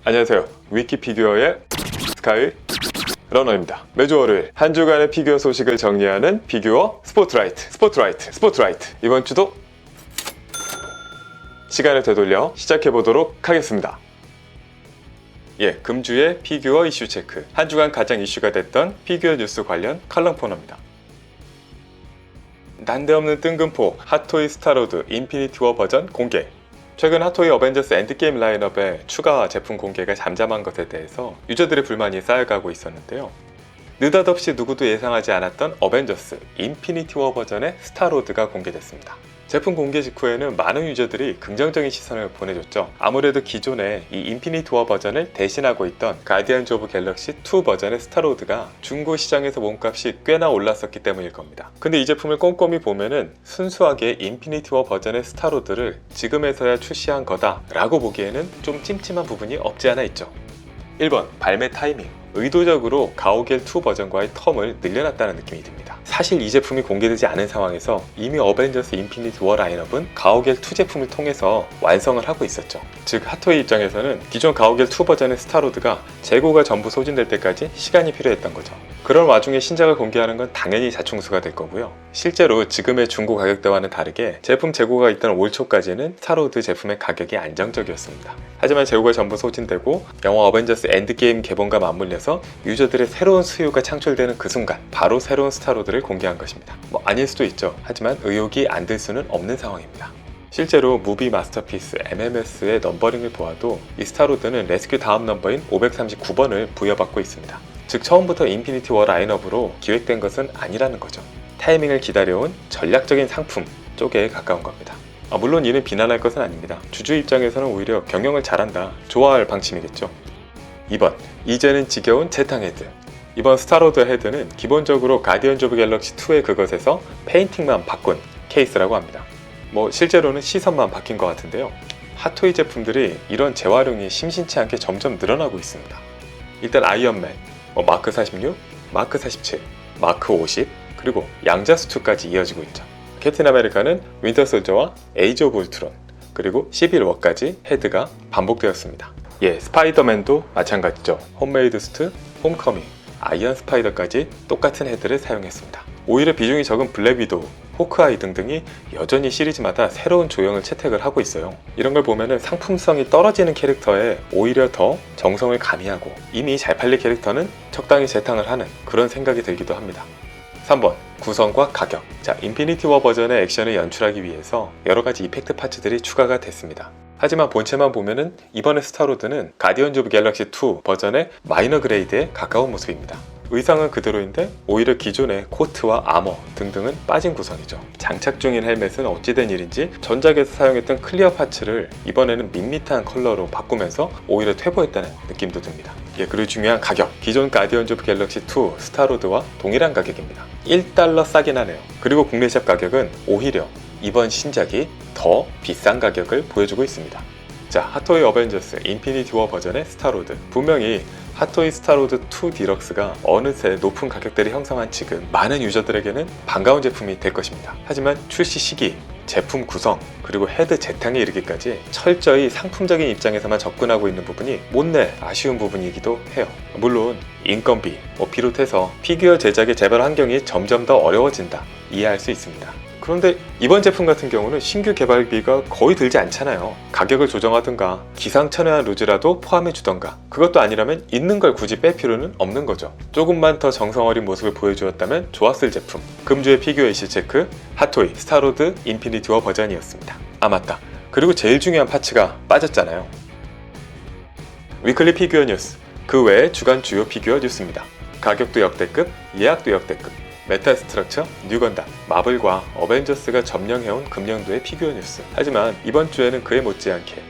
안녕하세요. 위키피규어의 스카이 러너입니다. 매주 월요일 한 주간의 피규어 소식을 정리하는 피규어 스포트라이트. 이번 주도 시간을 되돌려 시작해보도록 하겠습니다. 금주의 피규어 이슈 체크. 한 주간 가장 이슈가 됐던 피규어 뉴스 관련 칼럼 코너입니다. 난데없는 뜬금포 핫토이 스타로드 인피니티 워 버전 공개. 최근 핫토이 어벤져스 엔드게임 라인업의 추가 제품 공개가 잠잠한 것에 대해서 유저들의 불만이 쌓여가고 있었는데요. 느닷없이 누구도 예상하지 않았던 어벤져스 인피니티 워 버전의 스타로드가 공개됐습니다. 제품 공개 직후에는 많은 유저들이 긍정적인 시선을 보내줬죠. 아무래도 기존에 이 인피니티 워 버전을 대신하고 있던 가디언즈 오브 갤럭시 2 버전의 스타로드가 중고 시장에서 몸값이 꽤나 올랐었기 때문일 겁니다. 근데 이 제품을 꼼꼼히 보면은 순수하게 인피니티 워 버전의 스타로드를 지금에서야 출시한 거다 라고 보기에는 좀 찜찜한 부분이 없지 않아 있죠. 1번 발매 타이밍. 의도적으로 가오갤2 버전과의 텀을 늘려놨다는 느낌이 듭니다. 사실 이 제품이 공개되지 않은 상황에서 이미 어벤져스 인피니티 워 라인업은 가오갤2 제품을 통해서 완성을 하고 있었죠. 즉 핫토이 입장에서는 기존 가오갤2 버전의 스타로드가 재고가 전부 소진될 때까지 시간이 필요했던 거죠. 그런 와중에 신작을 공개하는 건 당연히 자충수가 될 거고요. 실제로 지금의 중고 가격대와는 다르게 제품 재고가 있던 올 초까지는 스타로드 제품의 가격이 안정적이었습니다. 하지만 재고가 전부 소진되고 영화 어벤져스 엔드게임 개봉과 맞물려서 유저들의 새로운 수요가 창출되는 그 순간 바로 새로운 스타로드를 공개한 것입니다. 아닐 수도 있죠. 하지만 의혹이 안 들 수는 없는 상황입니다. 실제로 무비 마스터피스 MMS의 넘버링을 보아도 이 스타로드는 레스큐 다음 넘버인 539번을 부여받고 있습니다. 즉 처음부터 인피니티 워 라인업으로 기획된 것은 아니라는 거죠. 타이밍을 기다려온 전략적인 상품 쪽에 가까운 겁니다. 물론 이는 비난할 것은 아닙니다. 주주 입장에서는 오히려 경영을 잘한다, 좋아할 방침이겠죠. 2번, 이제는 지겨운 재탕 헤드. 이번 스타로드 헤드는 기본적으로 가디언즈 오브 갤럭시 2의 그것에서 페인팅만 바꾼 케이스라고 합니다. 실제로는 시선만 바뀐 것 같은데요. 핫토이 제품들이 이런 재활용이 심심치 않게 점점 늘어나고 있습니다. 일단 아이언맨, 마크 46, 마크 47, 마크 50, 그리고 양자수2까지 이어지고 있죠. 캡틴 아메리카는 윈터 솔저와 에이지 오브 울트론, 그리고 시빌 워까지 헤드가 반복되었습니다. 스파이더맨도 마찬가지죠. 홈메이드 수트, 홈커밍, 아이언 스파이더까지 똑같은 헤드를 사용했습니다. 오히려 비중이 적은 블랙 위도우, 호크아이 등등이 여전히 시리즈마다 새로운 조형을 채택을 하고 있어요. 이런 걸 보면은 상품성이 떨어지는 캐릭터에 오히려 더 정성을 가미하고 이미 잘 팔릴 캐릭터는 적당히 재탕을 하는 그런 생각이 들기도 합니다. 3번, 구성과 가격. 인피니티 워 버전의 액션을 연출하기 위해서 여러가지 이펙트 파츠들이 추가가 됐습니다. 하지만 본체만 보면은 이번의 스타로드는 가디언즈 오브 갤럭시 2 버전의 마이너 그레이드에 가까운 모습입니다. 의상은 그대로인데 오히려 기존의 코트와 아머 등등은 빠진 구성이죠. 장착 중인 헬멧은 어찌된 일인지 전작에서 사용했던 클리어 파츠를 이번에는 밋밋한 컬러로 바꾸면서 오히려 퇴보했다는 느낌도 듭니다. 그리고 중요한 가격. 기존 가디언즈 오브 갤럭시 2 스타로드와 동일한 가격입니다. $1 싸긴 하네요. 그리고 국내샵 가격은 오히려 이번 신작이 더 비싼 가격을 보여주고 있습니다. 핫토이 어벤져스 인피니티 워 버전의 스타로드. 분명히 핫토이 스타로드 2 디럭스가 어느새 높은 가격대를 형성한 지금 많은 유저들에게는 반가운 제품이 될 것입니다. 하지만 출시 시기, 제품 구성, 그리고 헤드 재탕에 이르기까지 철저히 상품적인 입장에서만 접근하고 있는 부분이 못내 아쉬운 부분이기도 해요. 물론 인건비 비롯해서 피규어 제작의 재발 환경이 점점 더 어려워진다, 이해할 수 있습니다. 그런데 이번 제품 같은 경우는 신규 개발비가 거의 들지 않잖아요. 가격을 조정하든가 기상천외한 루즈라도 포함해 주던가, 그것도 아니라면 있는 걸 굳이 뺄 필요는 없는 거죠. 조금만 더 정성 어린 모습을 보여주었다면 좋았을 제품. 금주의 피규어 이슈 체크, 핫토이 스타로드 인피니티 워 버전이었습니다. 맞다, 그리고 제일 중요한 파츠가 빠졌잖아요. 위클리 피규어 뉴스, 그 외의 주간 주요 피규어 뉴스입니다. 가격도 역대급, 예약도 역대급, 메탈 스트럭처, 뉴건담, 마블과 어벤져스가 점령해온 금년도의 피규어 뉴스. 하지만 이번 주에는 그에 못지않게,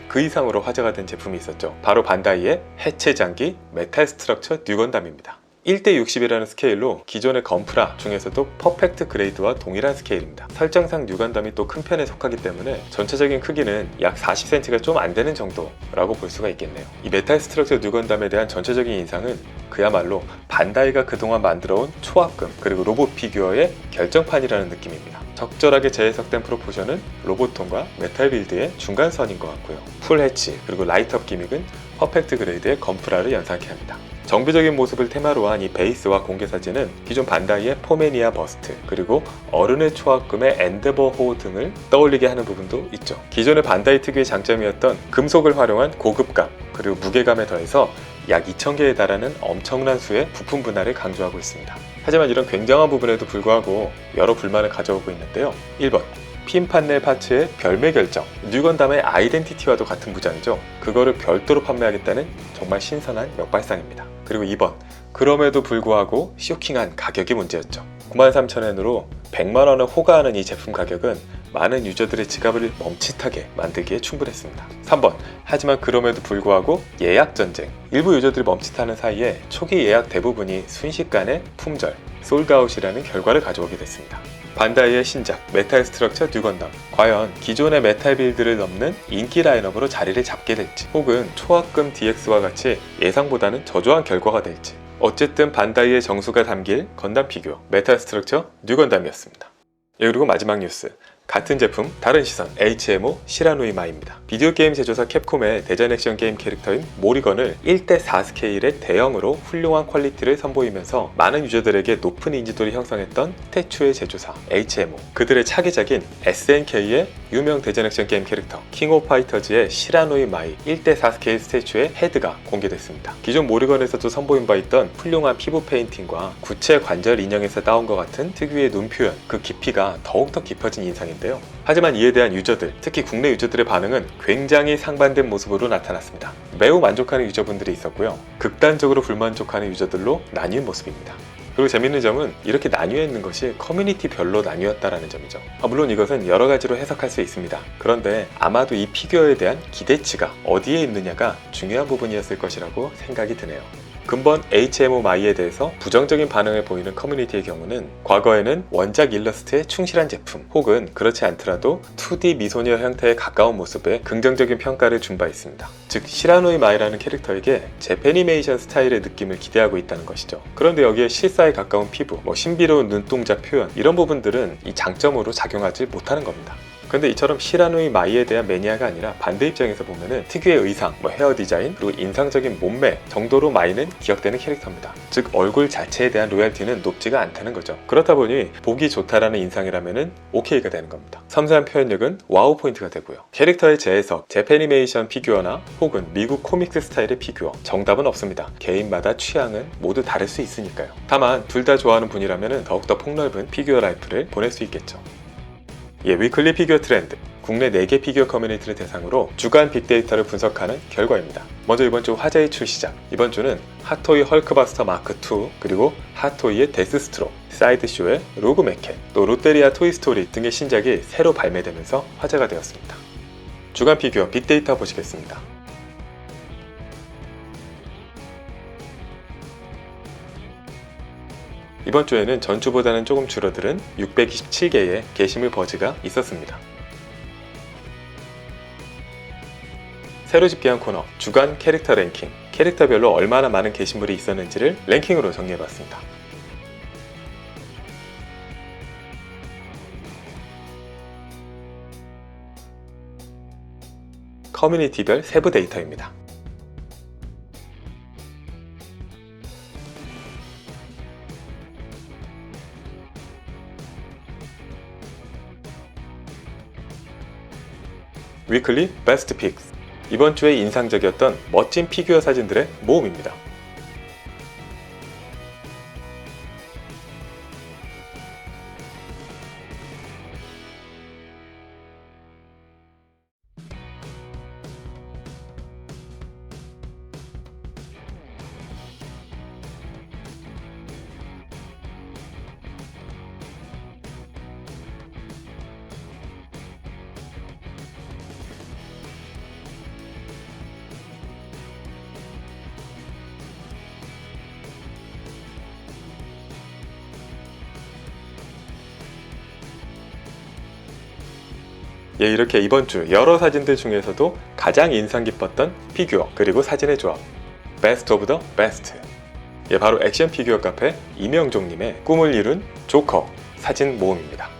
그 이상으로 화제가 된 제품이 있었죠. 바로 반다이의 해체 장기 메탈 스트럭처 뉴건담입니다. 1:60이라는 스케일로 기존의 건프라 중에서도 퍼펙트 그레이드와 동일한 스케일입니다. 설정상 뉴건담이 또 큰 편에 속하기 때문에 전체적인 크기는 약 40cm가 좀 안 되는 정도라고 볼 수가 있겠네요. 이 메탈 스트럭처 뉴건담에 대한 전체적인 인상은 그야말로 반다이가 그동안 만들어온 초합금 그리고 로봇 피규어의 결정판이라는 느낌입니다. 적절하게 재해석된 프로포션은 로봇톤과 메탈 빌드의 중간선인 것 같고요. 풀 해치 그리고 라이트업 기믹은 퍼펙트 그레이드의 건프라를 연상케 합니다. 정비적인 모습을 테마로 한 이 베이스와 공개 사진은 기존 반다이의 포메니아 버스트, 그리고 어른의 초합금의 엔데버호 등을 떠올리게 하는 부분도 있죠. 기존의 반다이 특유의 장점이었던 금속을 활용한 고급감, 그리고 무게감에 더해서 약 2,000개에 달하는 엄청난 수의 부품 분할을 강조하고 있습니다. 하지만 이런 굉장한 부분에도 불구하고 여러 불만을 가져오고 있는데요. 1번, 핀 판넬 파츠의 별매 결정. 뉴건담의 아이덴티티와도 같은 무장이죠. 그거를 별도로 판매하겠다는 정말 신선한 역발상입니다. 그리고 2번, 그럼에도 불구하고 쇼킹한 가격이 문제였죠. 93,000엔으로 100만원을 호가하는 이 제품 가격은 많은 유저들의 지갑을 멈칫하게 만들기에 충분했습니다. 3번, 하지만 그럼에도 불구하고 예약 전쟁. 일부 유저들이 멈칫하는 사이에 초기 예약 대부분이 순식간에 품절, 솔드아웃이라는 결과를 가져오게 됐습니다. 반다이의 신작 메탈 스트럭처 뉴건담, 과연 기존의 메탈 빌드를 넘는 인기 라인업으로 자리를 잡게 될지, 혹은 초합금 DX와 같이 예상보다는 저조한 결과가 될지. 어쨌든 반다이의 정수가 담길 건담 피규어 메탈 스트럭처 뉴건담이었습니다. 그리고 마지막 뉴스, 같은 제품 다른 시선 HMO 시라누이 마이입니다. 비디오 게임 제조사 캡콤의 대전 액션 게임 캐릭터인 모리건을 1:4 스케일의 대형으로 훌륭한 퀄리티를 선보이면서 많은 유저들에게 높은 인지도를 형성했던 스태츄의 제조사 HMO, 그들의 차기작인 SNK의 유명 대전 액션 게임 캐릭터 킹 오브 파이터즈의 시라누이 마이 1:4 스케일 스태츄의 헤드가 공개됐습니다. 기존 모리건에서도 선보인 바 있던 훌륭한 피부 페인팅과 구체 관절 인형에서 따온 것 같은 특유의 눈 표현, 그 깊이가 더욱더 깊어진 인상입니다. 하지만 이에 대한 유저들, 특히 국내 유저들의 반응은 굉장히 상반된 모습으로 나타났습니다. 매우 만족하는 유저분들이 있었고요, 극단적으로 불만족하는 유저들로 나뉜 모습입니다. 그리고 재밌는 점은 이렇게 나뉘어 있는 것이 커뮤니티별로 나뉘었다는 점이죠. 물론 이것은 여러 가지로 해석할 수 있습니다. 그런데 아마도 이 피규어에 대한 기대치가 어디에 있느냐가 중요한 부분이었을 것이라고 생각이 드네요. 근본 HMO 마이에 대해서 부정적인 반응을 보이는 커뮤니티의 경우는 과거에는 원작 일러스트에 충실한 제품, 혹은 그렇지 않더라도 2D 미소녀 형태에 가까운 모습에 긍정적인 평가를 준 바 있습니다. 즉 시라누이 마이라는 캐릭터에게 재패니메이션 스타일의 느낌을 기대하고 있다는 것이죠. 그런데 여기에 실사에 가까운 피부, 신비로운 눈동자 표현, 이런 부분들은 이 장점으로 작용하지 못하는 겁니다. 근데 이처럼 시라누이 마이에 대한 매니아가 아니라 반대 입장에서 보면은 특유의 의상, 헤어 디자인, 그리고 인상적인 몸매 정도로 마이는 기억되는 캐릭터입니다. 즉 얼굴 자체에 대한 로얄티는 높지가 않다는 거죠. 그렇다 보니 보기 좋다라는 인상이라면은 오케이가 되는 겁니다. 섬세한 표현력은 와우 포인트가 되고요. 캐릭터의 재해석, 재패니메이션 피규어나 혹은 미국 코믹스 스타일의 피규어, 정답은 없습니다. 개인마다 취향은 모두 다를 수 있으니까요. 다만 둘 다 좋아하는 분이라면은 더욱더 폭넓은 피규어 라이프를 보낼 수 있겠죠. 위클리 피규어 트렌드, 국내 4개 피규어 커뮤니티를 대상으로 주간 빅데이터를 분석하는 결과입니다. 먼저 이번 주 화제의 출시작, 이번 주는 핫토이 헐크바스터 마크 2, 그리고 핫토이의 데스스트로, 사이드쇼의 로그 메켓, 또 롯데리아 토이스토리 등의 신작이 새로 발매되면서 화제가 되었습니다. 주간 피규어 빅데이터 보시겠습니다. 이번 주에는 전주보다는 조금 줄어들은 627개의 게시물 버즈가 있었습니다. 새로 집계한 코너 주간 캐릭터 랭킹, 캐릭터별로 얼마나 많은 게시물이 있었는지를 랭킹으로 정리해봤습니다. 커뮤니티별 세부 데이터입니다. 위클리 베스트 픽스, 이번 주에 인상적이었던 멋진 피규어 사진들의 모음입니다. 이렇게 이번 주 여러 사진들 중에서도 가장 인상 깊었던 피규어 그리고 사진의 조합, 베스트 오브 더 베스트. 바로 액션 피규어 카페 이명종님의 꿈을 이룬 조커 사진 모음입니다.